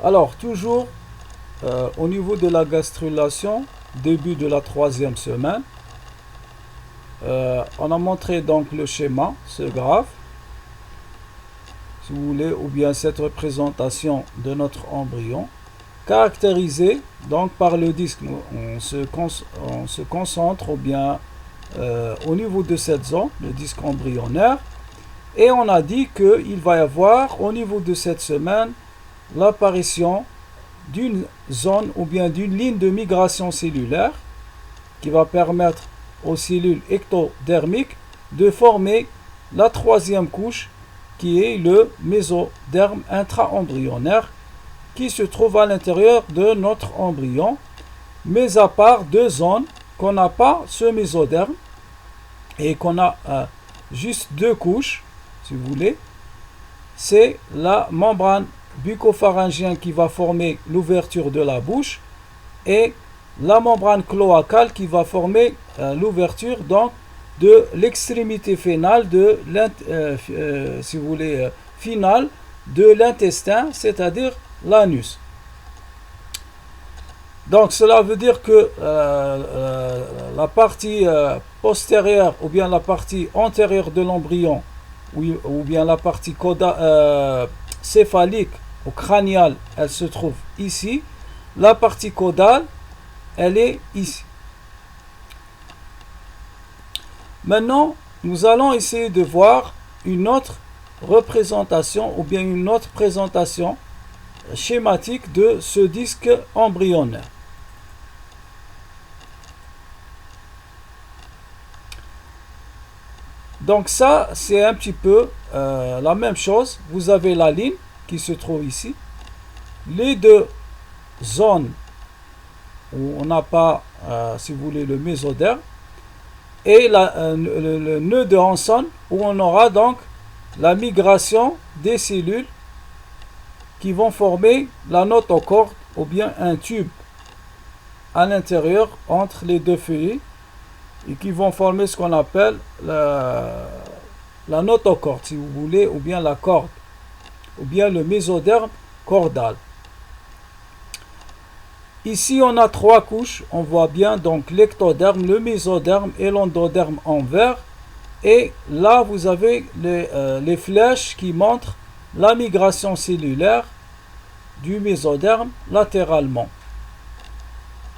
Alors, toujours au niveau de la gastrulation, début de la 3e semaine, on a montré donc le schéma, ce graphe, si vous voulez, ou bien cette représentation de notre embryon, caractérisé donc par le disque. On se concentre ou bien au niveau de cette zone, le disque embryonnaire, et on a dit qu'il va y avoir au niveau de cette semaine l'apparition d'une zone ou bien d'une ligne de migration cellulaire qui va permettre aux cellules ectodermiques de former la 3e couche qui est le mésoderme intra-embryonnaire qui se trouve à l'intérieur de notre embryon, mais à part 2 zones qu'on n'a pas ce mésoderme et qu'on a juste 2 couches, si vous voulez. C'est la membrane bucopharyngienne qui va former l'ouverture de la bouche et la membrane cloacale qui va former l'ouverture donc de l'extrémité finale de si vous voulez finale de l'intestin, c'est-à-dire l'anus. Donc cela veut dire que la partie postérieure ou bien la partie antérieure de l'embryon ou bien la partie céphalique ou crâniale, elle se trouve ici. La partie caudale, elle est ici. Maintenant, nous allons essayer de voir une autre représentation ou bien une autre présentation schématique de ce disque embryonnaire. Donc ça, c'est un petit peu la même chose. Vous avez la ligne qui se trouve ici. Les 2 zones où on n'a pas, si vous voulez, le mésoderme. Et le nœud de Hansen où on aura donc la migration des cellules qui vont former la notocorde ou bien un tube à l'intérieur entre les 2 feuillets et qui vont former ce qu'on appelle la notocorde, si vous voulez, ou bien la corde, ou bien le mésoderme cordal. Ici, on a 3 couches. On voit bien donc l'ectoderme, le mésoderme et l'endoderme en vert. Et là, vous avez les flèches qui montrent la migration cellulaire du mésoderme latéralement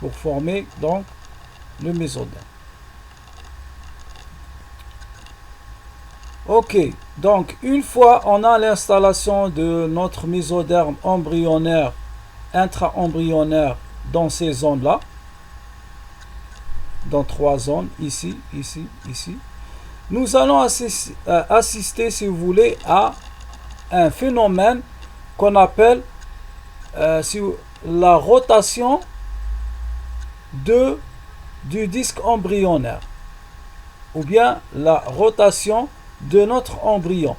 pour former donc le mésoderme. Ok, donc une fois on a l'installation de notre mésoderme embryonnaire, intra-embryonnaire dans ces zones-là, dans 3 zones, ici, ici, ici, nous allons assister, si vous voulez, à un phénomène qu'on appelle la rotation du disque embryonnaire, ou bien la rotation de notre embryon,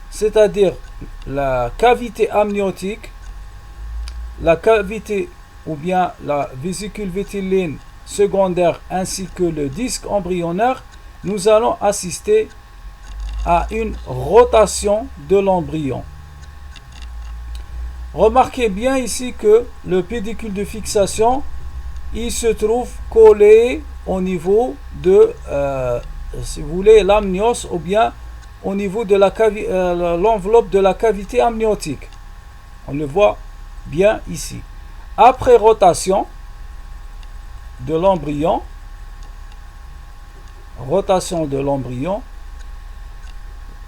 c'est-à-dire la cavité amniotique, la cavité ou bien la vésicule vitelline secondaire ainsi que le disque embryonnaire. Nous allons assister à une rotation de l'embryon. Remarquez bien ici que le pédicule de fixation, il se trouve collé au niveau de, si vous voulez, l'amnios ou bien au niveau de l'enveloppe de la cavité amniotique. On le voit bien ici. Après rotation de l'embryon,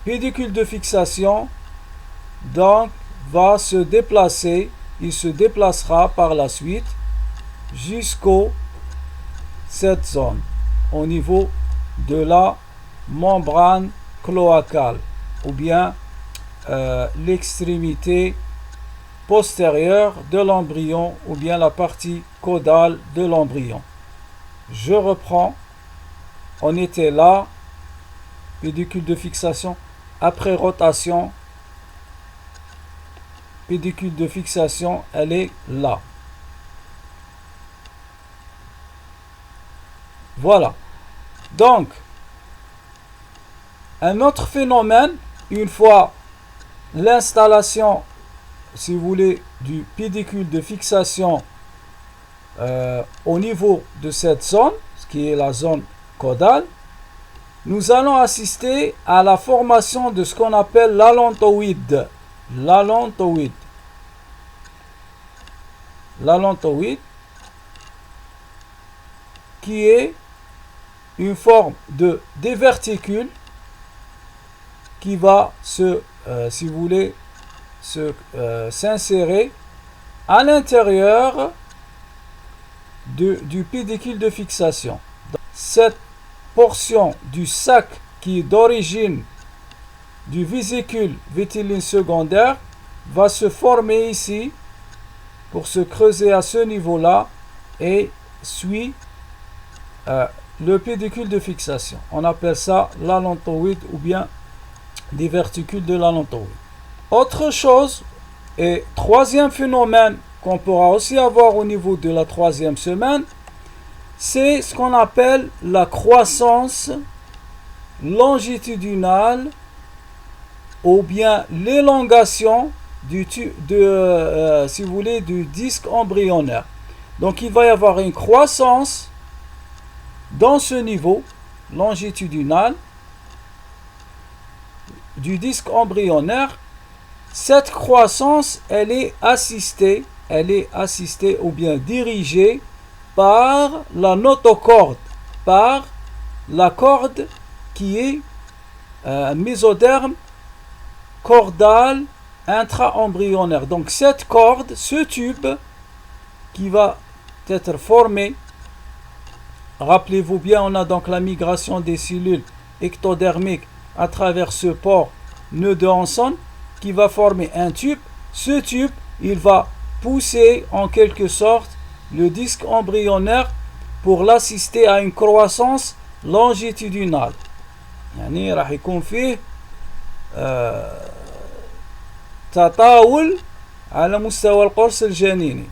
pédicule de fixation donc va se déplacer, il se déplacera par la suite jusqu'au cette zone au niveau de la membrane cloacale ou bien l'extrémité postérieure de l'embryon ou bien la partie caudale de l'embryon. Je reprends, on était là, pédicule de fixation, après rotation, pédicule de fixation, elle est là. Voilà. Donc, un autre phénomène, une fois l'installation si vous voulez, du pédicule de fixation au niveau de cette zone, ce qui est la zone caudale, nous allons assister à la formation de ce qu'on appelle l'allantoïde. L'allantoïde. L'allantoïde, qui est une forme de diverticule qui va si vous voulez, s'insérer à l'intérieur du pédicule de fixation. Cette portion du sac qui est d'origine du vésicule vitelline secondaire va se former ici pour se creuser à ce niveau-là et suit le pédicule de fixation. On appelle ça l'allantoïde ou bien diverticule de l'allantoïde. Autre chose, et troisième phénomène qu'on pourra aussi avoir au niveau de la troisième semaine, c'est ce qu'on appelle la croissance longitudinale ou bien l'élongation si vous voulez, du disque embryonnaire. Donc il va y avoir une croissance dans ce niveau longitudinal du disque embryonnaire. Cette croissance, elle est assistée ou bien dirigée par la notocorde, par la corde qui est mésoderme cordal intra-embryonnaire. Donc cette corde, ce tube qui va être formé, rappelez-vous bien, on a donc la migration des cellules ectodermiques à travers ce pore nœud de Hanson qui va former un tube. Ce tube, il va pousser en quelque sorte le disque embryonnaire pour l'assister à une croissance longitudinale. يعني راح يكون فيه تطاول على مستوى القرص الجنيني.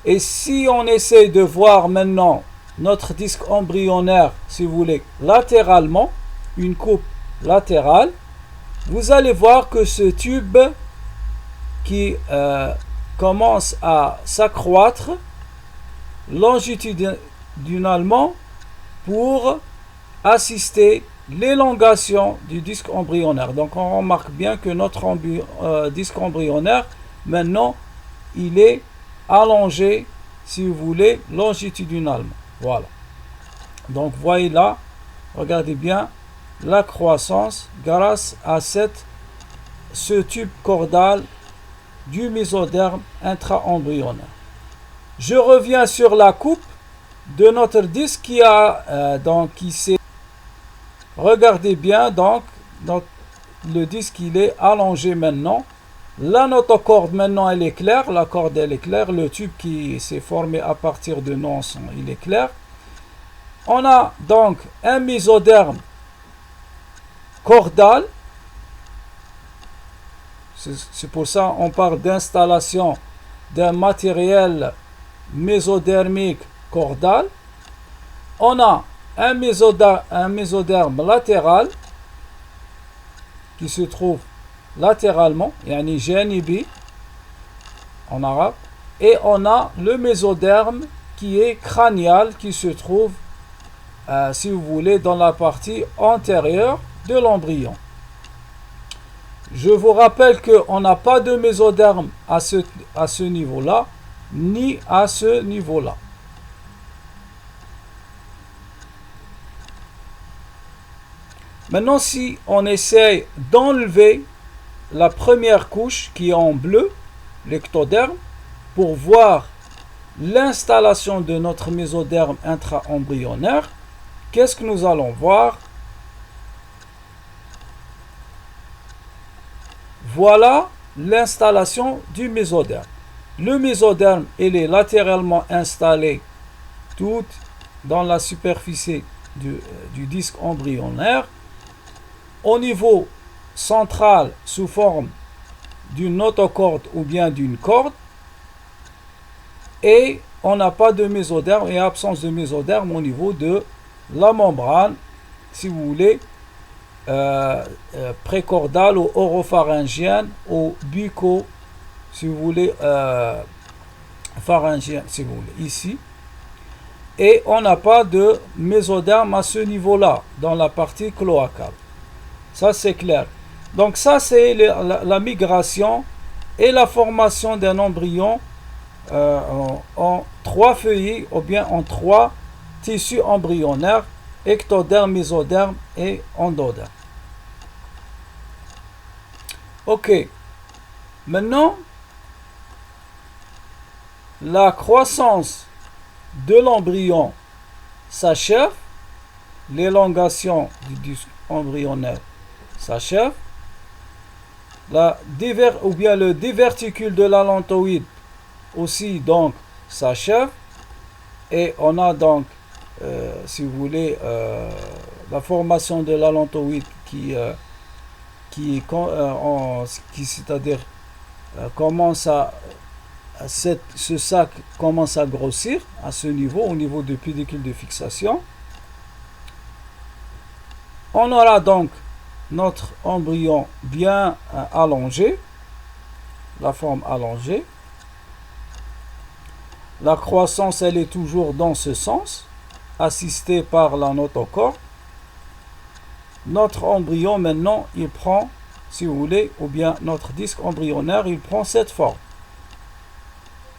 Et si on essaie de voir maintenant notre disque embryonnaire, si vous voulez, latéralement, une coupe latérale, vous allez voir que ce tube qui commence à s'accroître longitudinalement pour assister l'élongation du disque embryonnaire. Donc on remarque bien que notre disque embryonnaire, maintenant, il est allongé, si vous voulez, longitudinalement. Voilà. Donc voyez là, regardez bien la croissance grâce à ce tube cordal du mésoderme intra-embryonnaire. Je reviens sur la coupe de notre disque qui s'est. Regardez bien, donc le disque il est allongé maintenant. La notocorde maintenant elle est claire, la corde elle est claire, le tube qui s'est formé à partir de Nanson il est clair. On a donc un mésoderme cordal. C'est pour ça qu'on parle d'installation d'un matériel mésodermique cordal. On a un mésoderme latéral qui se trouve latéralement, yani janibi en arabe, et on a le mésoderme qui est crânial qui se trouve, si vous voulez, dans la partie antérieure de l'embryon. Je vous rappelle qu'on n'a pas de mésoderme à ce niveau-là, ni à ce niveau-là. Maintenant, si on essaye d'enlever la première couche qui est en bleu, l'ectoderme, pour voir l'installation de notre mésoderme intra-embryonnaire, qu'est-ce que nous allons voir? Voilà l'installation du mésoderme. Le mésoderme, il est latéralement installé tout dans la superficie du disque embryonnaire. Au niveau central, sous forme d'une notocorde ou bien d'une corde. Et on n'a pas de mésoderme et absence de mésoderme au niveau de la membrane, si vous voulez, précordale ou oropharyngienne ou bucco, si vous voulez, pharyngienne, si vous voulez, ici. Et on n'a pas de mésoderme à ce niveau-là, dans la partie cloacale. Ça, c'est clair. Donc ça, c'est la migration et la formation d'un embryon en 3 feuillets ou bien en 3 tissus embryonnaires, ectoderme, mésoderme et endoderme. Ok. Maintenant, la croissance de l'embryon s'achève, l'élongation du disque embryonnaire s'achève, le diverticule de l'allantoïde aussi donc s'achève, et on a donc si vous voulez la formation de l'allantoïde c'est-à-dire ce sac commence à grossir à ce niveau, au niveau du pédicule de fixation. On aura donc notre embryon bien allongé, la forme allongée. La croissance, elle est toujours dans ce sens, assistée par la notochorde. Notre embryon, maintenant, il prend, si vous voulez, ou bien notre disque embryonnaire, il prend cette forme.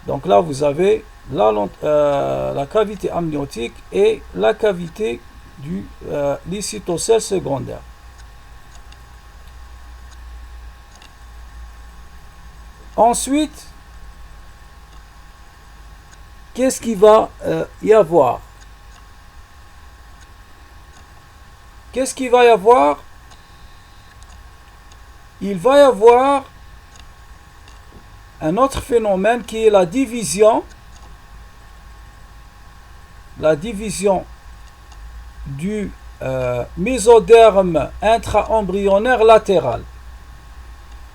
Donc là, vous avez la cavité amniotique et la cavité du lycitocèle secondaire. Ensuite, qu'est-ce qu'il va y avoir? Qu'est-ce qu'il va y avoir? Il va y avoir un autre phénomène qui est la division du mésoderme intra-embryonnaire latéral.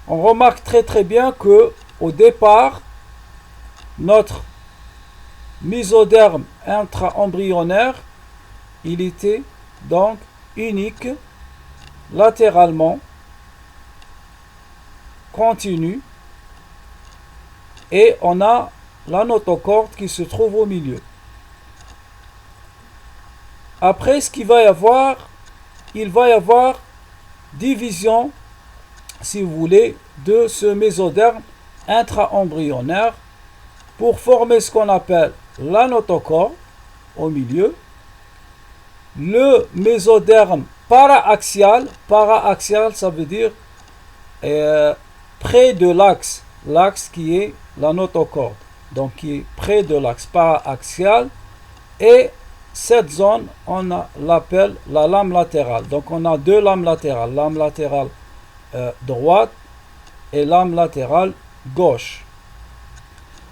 On remarque très bien que au départ, notre mésoderme intra-embryonnaire, il était donc unique, latéralement, continu, et on a la notochorde qui se trouve au milieu. Après, ce qu'il va y avoir, il va y avoir division, si vous voulez, de ce mésoderme intra-embryonnaire pour former ce qu'on appelle la notochorde au milieu, le mésoderme paraaxial. Paraaxial, ça veut dire près de l'axe, l'axe qui est la notochorde, donc qui est près de l'axe paraaxial, et cette zone, on l'appelle la lame latérale. Donc on a 2 lames latérales, lame latérale droite et lame latérale gauche.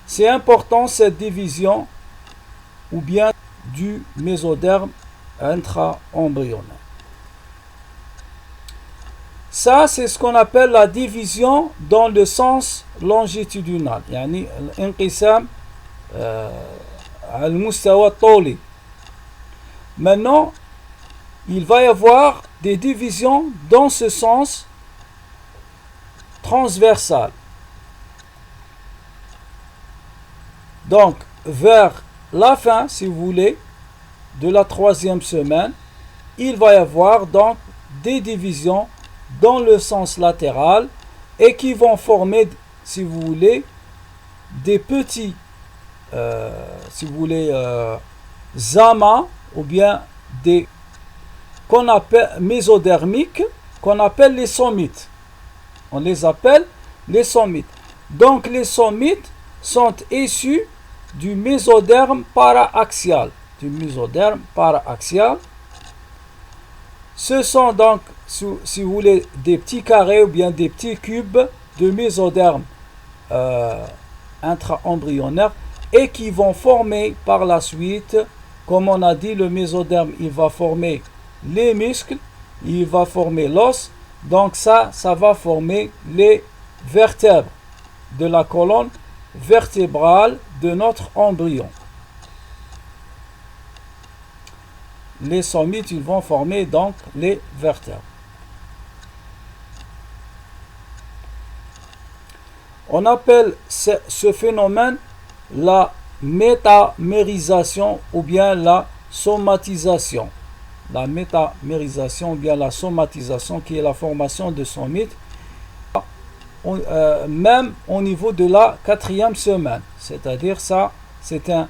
C'est important cette division ou bien du mésoderme intra-embryonnaire. Ça, c'est ce qu'on appelle la division dans le sens longitudinal. يعني الانقسام على المستوى الطولي. Maintenant, il va y avoir des divisions dans ce sens transversal. Donc, vers la fin, si vous voulez, de la 3e semaine, il va y avoir donc des divisions dans le sens latéral et qui vont former, si vous voulez, des petits, si vous voulez, amas ou bien des qu'on appelle mésodermiques, qu'on appelle les somites. On les appelle les somites. Donc les somites sont issus du mésoderme paraaxial. Ce sont donc, si vous voulez, des petits carrés ou bien des petits cubes de mésoderme intra-embryonnaire et qui vont former par la suite, comme on a dit, le mésoderme, il va former les muscles, il va former l'os, donc ça va former les vertèbres de la colonne vertébrale de notre embryon. Les somites, ils vont former donc les vertèbres. On appelle ce phénomène la métamérisation ou bien la somatisation. La métamérisation ou bien la somatisation, qui est la formation de sommites, même au niveau de la 4e semaine. C'est-à-dire ça, c'est un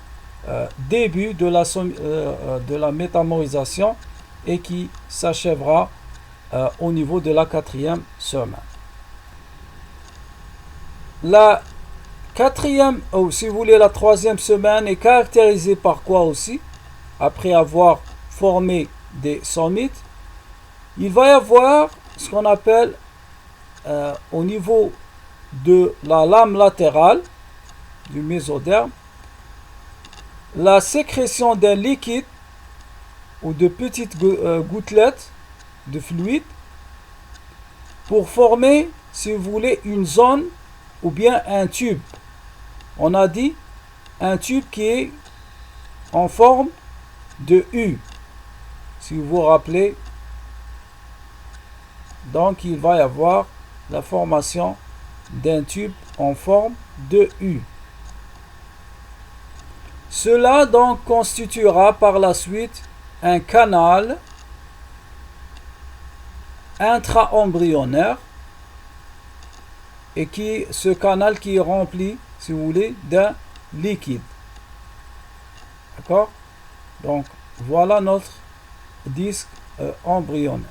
début de la métamérisation et qui s'achèvera au niveau de la 4e semaine. La 4e, ou si vous voulez la 3e semaine, est caractérisée par quoi aussi? Après avoir formé des sommites, il va y avoir ce qu'on appelle au niveau de la lame latérale du mésoderme, la sécrétion d'un liquide ou de petites gouttelettes de fluide pour former, si vous voulez, une zone ou bien un tube. On a dit un tube qui est en forme de U. Si vous vous rappelez, donc il va y avoir la formation d'un tube en forme de U. Cela donc constituera par la suite un canal intra-embryonnaire et ce canal qui est rempli, si vous voulez, d'un liquide. D'accord? Donc voilà notre disque embryonnaire.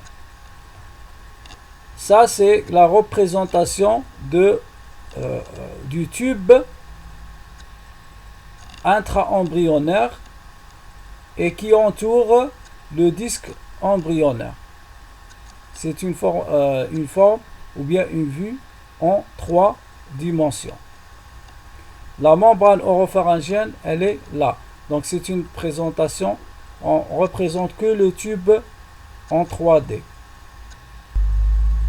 Ça, c'est la représentation du tube intra-embryonnaire et qui entoure le disque embryonnaire. C'est une forme ou bien une vue en 3 dimensions. La membrane oropharyngienne, elle est là. Donc c'est une présentation, on représente que le tube en 3D.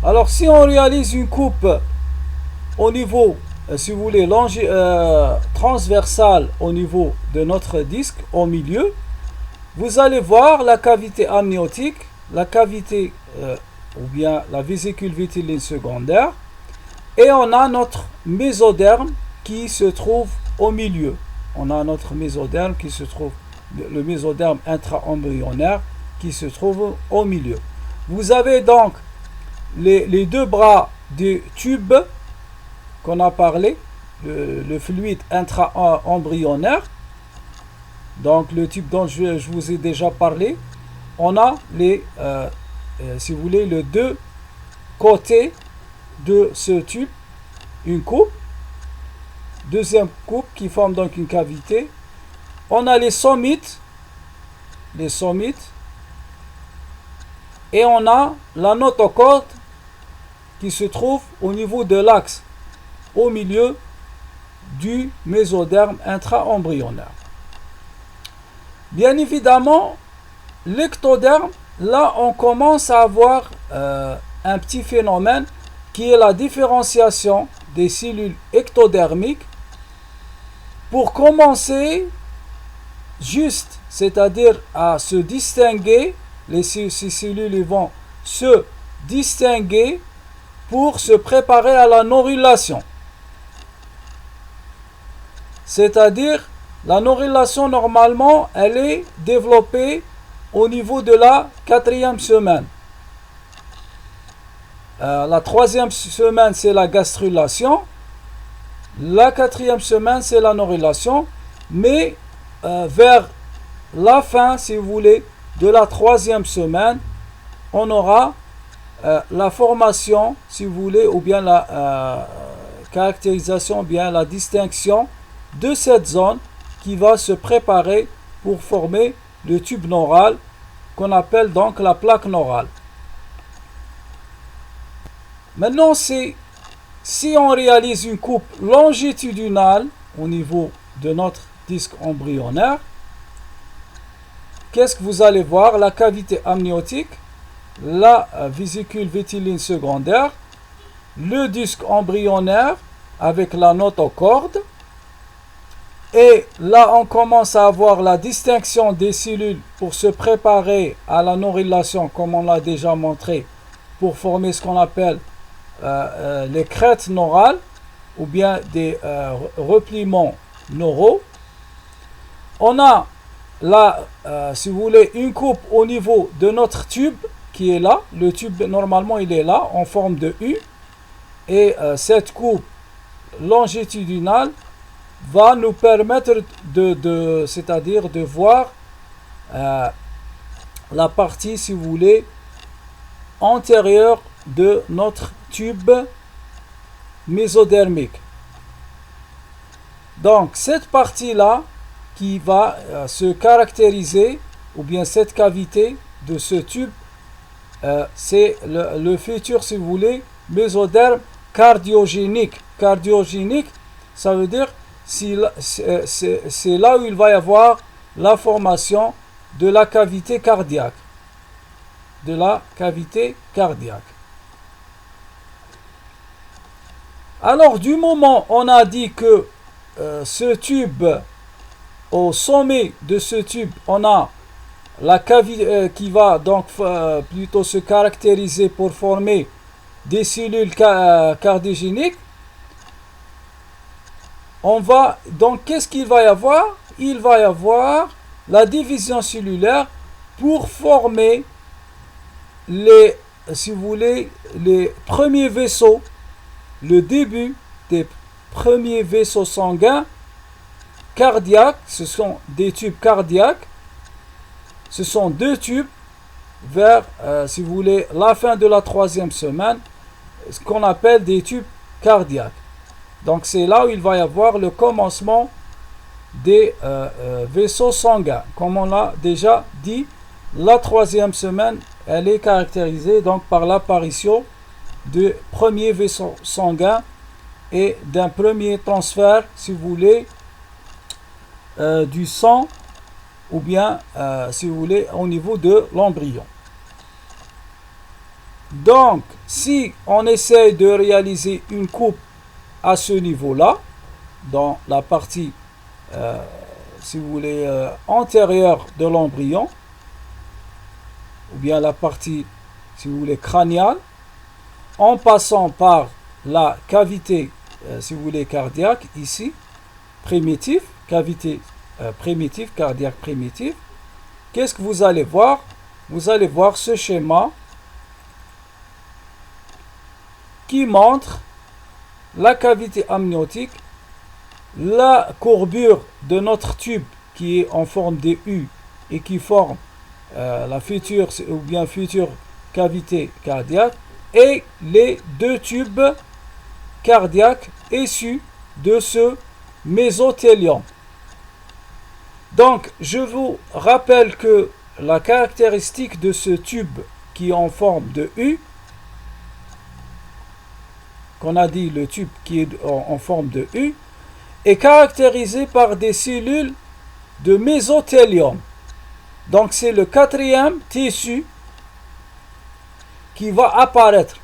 Alors si on réalise une coupe au niveau, si vous voulez, transversale au niveau de notre disque, au milieu, vous allez voir la cavité amniotique, la cavité ou bien la vésicule vitelline secondaire, et on a notre mésoderme qui se trouve au milieu. On a notre mésoderme qui se trouve, le mésoderme intra-embryonnaire qui se trouve au milieu. Vous avez donc les deux bras du tube qu'on a parlé, le fluide intra-embryonnaire, donc le tube dont je vous ai déjà parlé. On a si vous voulez, les deux côtés de ce tube, une coupe, deuxième coupe qui forme donc une cavité. On a les sommites, et on a la notocorde qui se trouve au niveau de l'axe, au milieu du mésoderme intra-embryonnaire. Bien évidemment, l'ectoderme, là on commence à avoir un petit phénomène qui est la différenciation des cellules ectodermiques pour commencer juste, c'est-à-dire à se distinguer. Ces cellules vont se distinguer pour se préparer à la norylation. C'est-à-dire, la norylation, normalement, elle est développée au niveau de la 4e semaine. La 3e semaine, c'est la gastrulation. La 4e semaine, c'est la norylation. Mais vers la fin, si vous voulez, de la 3e semaine, on aura la formation, si vous voulez, ou bien la caractérisation, ou bien la distinction de cette zone qui va se préparer pour former le tube neural qu'on appelle donc la plaque neurale. Maintenant, si on réalise une coupe longitudinale au niveau de notre disque embryonnaire, qu'est-ce que vous allez voir? La cavité amniotique, la vésicule vitelline secondaire, le disque embryonnaire avec la notocorde, et là on commence à avoir la distinction des cellules pour se préparer à la norylation, comme on l'a déjà montré, pour former ce qu'on appelle les crêtes neurales. ou bien des repliements neuraux. On a là, si vous voulez, une coupe au niveau de notre tube qui est là. Le tube, normalement, il est là, en forme de U. Et cette coupe longitudinale va nous permettre c'est-à-dire de voir la partie, si vous voulez, antérieure de notre tube mésodermique. Donc, cette partie-là qui va se caractériser, ou bien cette cavité de ce tube, c'est le futur, si vous voulez, mésoderme cardiogénique. Cardiogénique, ça veut dire c'est là où il va y avoir la formation de la cavité cardiaque. De la cavité cardiaque. Alors, du moment où on a dit que ce tube, au sommet de ce tube, on a la cavité qui va donc plutôt se caractériser pour former des cellules cardiogéniques. On va donc, qu'est-ce qu'il va y avoir? Il va y avoir la division cellulaire pour former les, si vous voulez, les premiers vaisseaux, le début des premiers vaisseaux sanguins cardiaques. Ce sont des tubes cardiaques. Ce sont deux tubes vers, si vous voulez, la fin de la 3e semaine, ce qu'on appelle des tubes cardiaques. Donc c'est là où il va y avoir le commencement des vaisseaux sanguins. Comme on l'a déjà dit, la 3e semaine, elle est caractérisée donc par l'apparition de premiers vaisseaux sanguins et d'un premier transfert, si vous voulez, du sang, ou bien, si vous voulez, au niveau de l'embryon. Donc, si on essaye de réaliser une coupe à ce niveau-là, dans la partie, si vous voulez, antérieure de l'embryon, ou bien la partie, si vous voulez, crâniale, en passant par la cavité, si vous voulez, cardiaque, ici, primitive, cavité primitive, cardiaque primitive, qu'est-ce que vous allez voir? Vous allez voir ce schéma qui montre la cavité amniotique, la courbure de notre tube qui est en forme de U et qui forme la future ou bien future cavité cardiaque, et les deux tubes cardiaques issus de ce mésothélium. Donc, je vous rappelle que la caractéristique de ce tube qui est en forme de U, qu'on a dit le tube qui est en forme de U, est caractérisé par des cellules de mésothélium. Donc, c'est le 4e tissu qui va apparaître.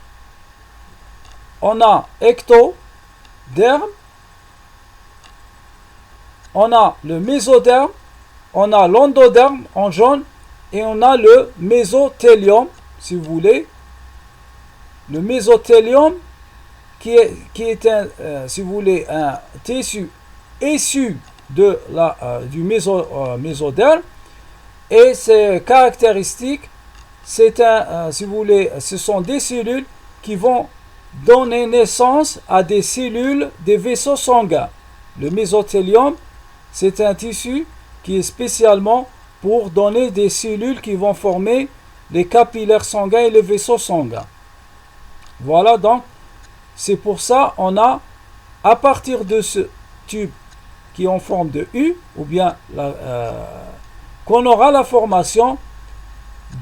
On a ectoderme, on a le mésoderme, on a l'endoderme en jaune, et on a le mésothélium, si vous voulez. Le mésothélium qui est un, si vous voulez, un tissu issu de du mésoderme, et ses caractéristiques, c'est un, si vous voulez, ce sont des cellules qui vont donner naissance à des cellules des vaisseaux sanguins. Le mésothélium, c'est un tissu qui est spécialement pour donner des cellules qui vont former les capillaires sanguins et les vaisseaux sanguins. Voilà, donc, c'est pour ça on a, à partir de ce tube qui est en forme de U, ou bien qu'on aura la formation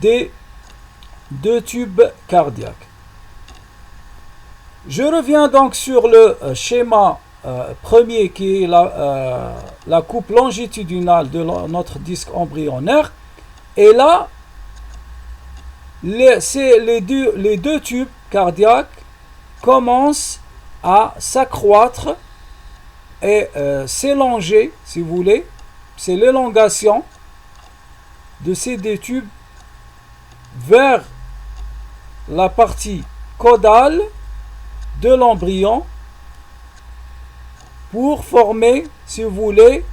des deux tubes cardiaques. Je reviens donc sur le schéma premier qui est la coupe longitudinale de notre disque embryonnaire. Et là, les deux tubes cardiaques commencent à s'accroître et s'élonger, si vous voulez. C'est l'élongation de ces deux tubes vers la partie caudale de l'embryon, pour former, si vous voulez,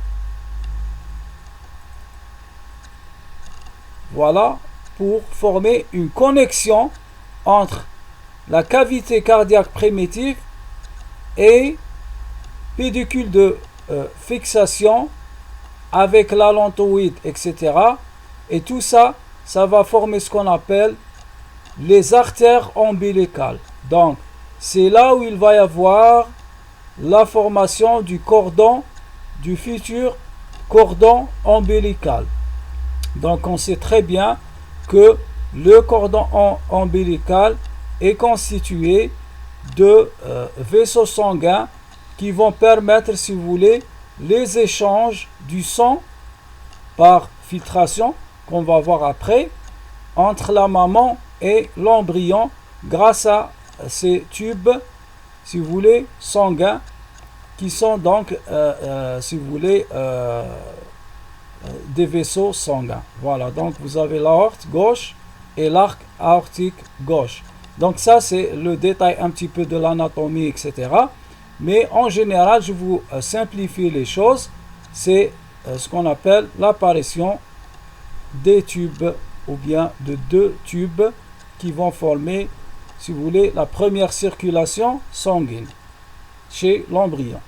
voilà, pour former une connexion entre la cavité cardiaque primitive et pédicule de fixation avec l'allantoïde, etc. Et tout ça, ça va former ce qu'on appelle les artères ombilicales. Donc, c'est là où il va y avoir la formation du cordon, du futur cordon ombilical. Donc, on sait très bien que le cordon ombilical est constitué de vaisseaux sanguins qui vont permettre, si vous voulez, les échanges du sang par filtration, qu'on va voir après, entre la maman et l'embryon grâce à ces tubes, si vous voulez, sanguins, qui sont donc, si vous voulez, des vaisseaux sanguins. Voilà, donc vous avez l'aorte gauche et l'arc aortique gauche. Donc ça, c'est le détail un petit peu de l'anatomie, etc. Mais en général, je vous simplifie les choses. C'est ce qu'on appelle l'apparition des tubes ou bien de deux tubes qui vont former, si vous voulez, la première circulation sanguine chez l'embryon.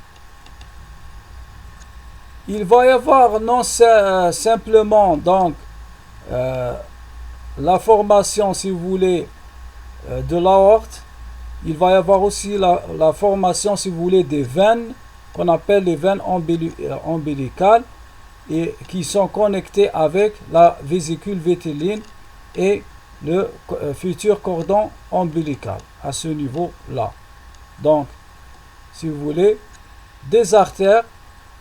Il va y avoir non simplement donc la formation, si vous voulez, de l'aorte. Il va y avoir aussi la formation, si vous voulez, des veines qu'on appelle les veines ombilicales et qui sont connectées avec la vésicule vitelline et le futur cordon ombilical à ce niveau-là. Donc, si vous voulez, des artères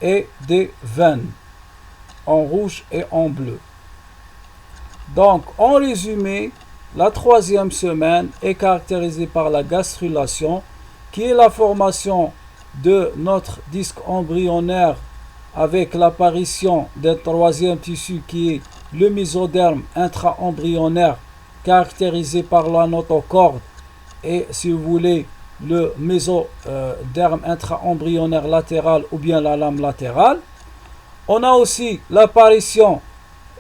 et des veines en rouge et en bleu. Donc, en résumé, la troisième semaine est caractérisée par la gastrulation, qui est la formation de notre disque embryonnaire avec l'apparition d'un troisième tissu qui est le mésoderme intra-embryonnaire, caractérisé par la notochorde et, si vous voulez, le mésoderme intra-embryonnaire latéral ou bien la lame latérale. On a aussi l'apparition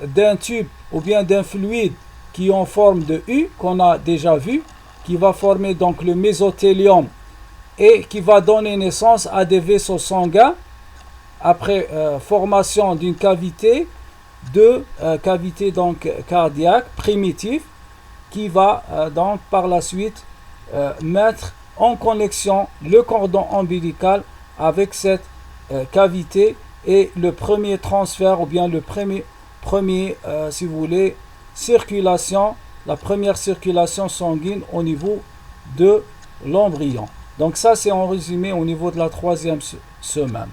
d'un tube ou bien d'un fluide qui est en forme de U, qu'on a déjà vu, qui va former donc le mésothélium et qui va donner naissance à des vaisseaux sanguins après formation d'une cavité, donc cardiaque primitive, qui va donc par la suite mettre en connexion le cordon ombilical avec cette cavité et le premier transfert ou bien le premier si vous voulez, la première circulation sanguine au niveau de l'embryon. Donc ça, c'est en résumé au niveau de la troisième semaine.